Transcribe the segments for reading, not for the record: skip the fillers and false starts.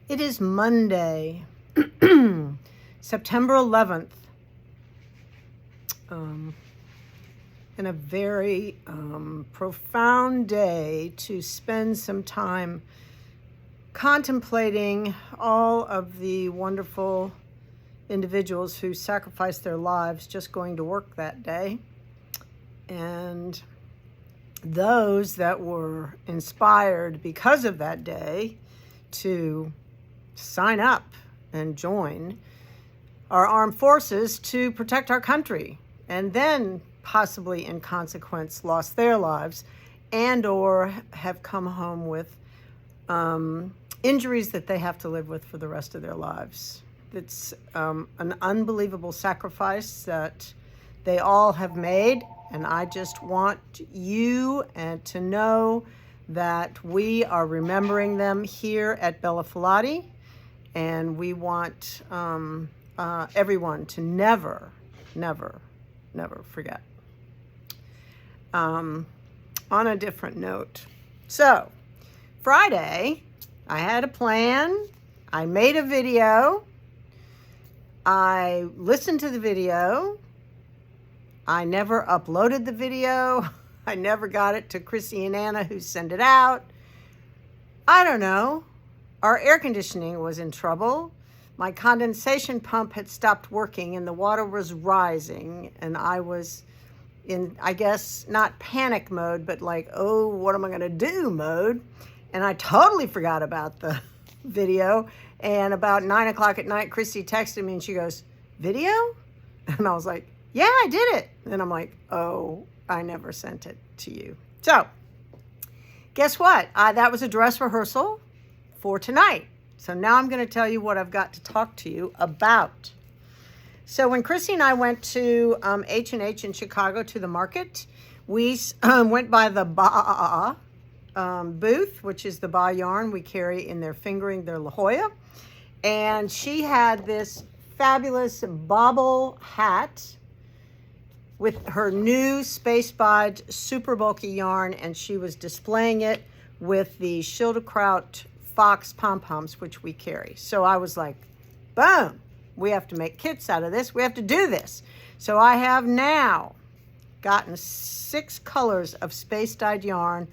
It is Monday, September 11th, and a very profound day to spend some time contemplating all of the wonderful individuals who sacrificed their lives just going to work that day, and those that were inspired because of that day to sign up and join our armed forces to protect our country, and then possibly in consequence lost their lives and or have come home with injuries that they have to live with for the rest of their lives. It's an unbelievable sacrifice that they all have made, and I just want you to know that we are remembering them here at Bella Filati, and we want everyone to never forget. On a different note, so Friday, I had a plan. I made a video. I listened to the video. I never uploaded the video. I never got it to Chrissy and Anna, who sent it out. I don't know. Our air conditioning was in trouble. My condensation pump had stopped working and the water was rising, and I was in, I guess, not panic mode, but like, oh, what am I going to do mode? And I totally forgot about the video. And about 9 o'clock at night, Chrissy texted me and she goes, "Video?" And I was like, "Yeah, I did it." And I'm like, oh, I never sent it to you. So guess what? That was a dress rehearsal for tonight. So now I'm going to tell you what I've got to talk to you about. So when Chrissy and I went to H&H in Chicago to the market, we went by the Baah booth, which is the Baah Yarn we carry in their fingering, their La Jolla. And she had this fabulous bobble hat with her new Space Bide super bulky yarn, and she was displaying it with the Schilderkraut fox pom-poms, which we carry. So I was like, boom, we have to make kits out of this. We have to do this. So I have now gotten 6 colors of space dyed yarn.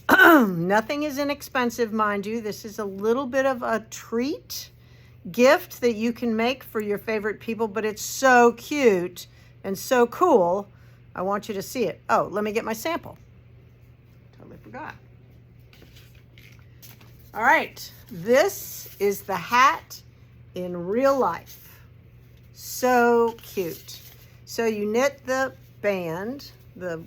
Nothing is inexpensive, mind you. This is a little bit of a treat gift that you can make for your favorite people, but it's so cute and so cool. I want you to see it. Oh, let me get my sample. Totally forgot. All right, this is the hat in real life. So cute. So you knit the band, the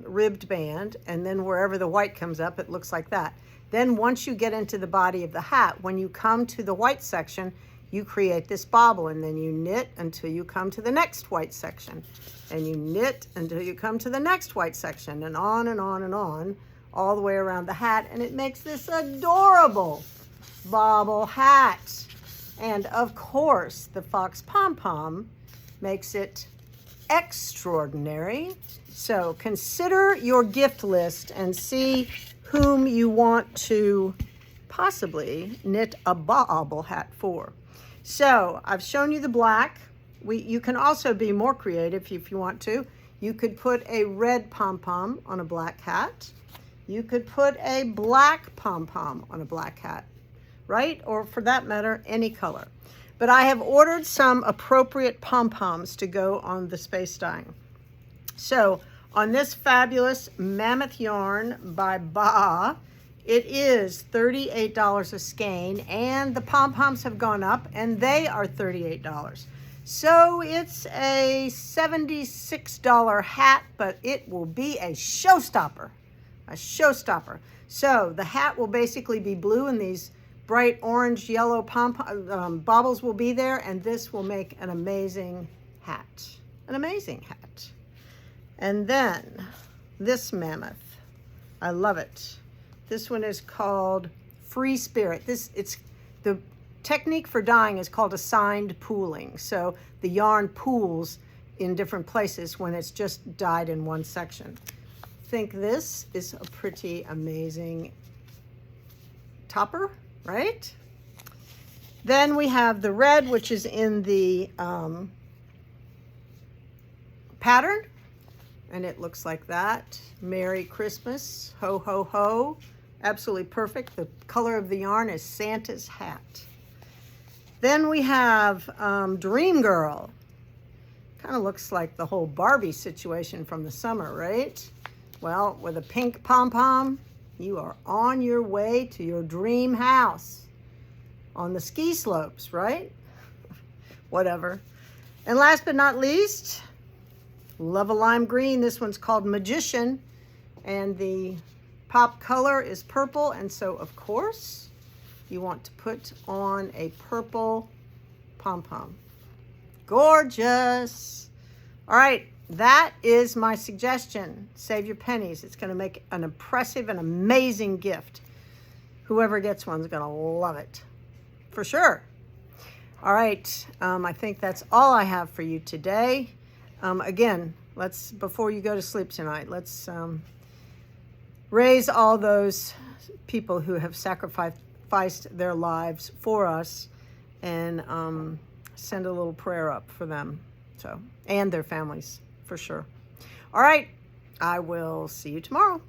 ribbed band, and then wherever the white comes up, it looks like that. Then once you get into the body of the hat, when you come to the white section, you create this bobble, and then you knit until you come to the next white section, and you knit until you come to the next white section, and on and on and on, all the way around the hat, and it makes this adorable bobble hat. And of course, the fox pom-pom makes it extraordinary. So consider your gift list and see whom you want to possibly knit a bobble hat for. So I've shown you the black. You can also be more creative if you want to. You could put a red pom-pom on a black hat. You could put a black pom-pom on a black hat, right? Or for that matter, any color. But I have ordered some appropriate pom-poms to go on the space dyeing. So on this fabulous mammoth yarn by Baah, it is $38 a skein, and the pom-poms have gone up and they are $38. So it's a $76 hat, but it will be a showstopper. A showstopper. So the hat will basically be blue, and these bright orange yellow baubles will be there, and this will make an amazing hat. An amazing hat. And then this mammoth. I love it. This one is called Free Spirit. It's the technique for dyeing is called assigned pooling. So the yarn pools in different places when it's just dyed in one section. I think this is a pretty amazing topper, right? Then we have the red, which is in the pattern, and it looks like that. Merry Christmas, ho, ho, ho. Absolutely perfect. The color of the yarn is Santa's hat. Then we have Dream Girl. Kind of looks like the whole Barbie situation from the summer, right? Well, with a pink pom-pom, you are on your way to your dream house on the ski slopes, right? Whatever. And last but not least, love a lime green. This one's called Magician, and the pop color is purple, and so of course you want to put on a purple pom-pom. Gorgeous. All right, that is my suggestion. Save your pennies. It's going to make an impressive and amazing gift. Whoever gets one's going to love it for sure. All right, I think that's all I have for you today. Again, before you go to sleep tonight, let's raise all those people who have sacrificed their lives for us, and send a little prayer up for them, and their families for sure. All right, I will see you tomorrow.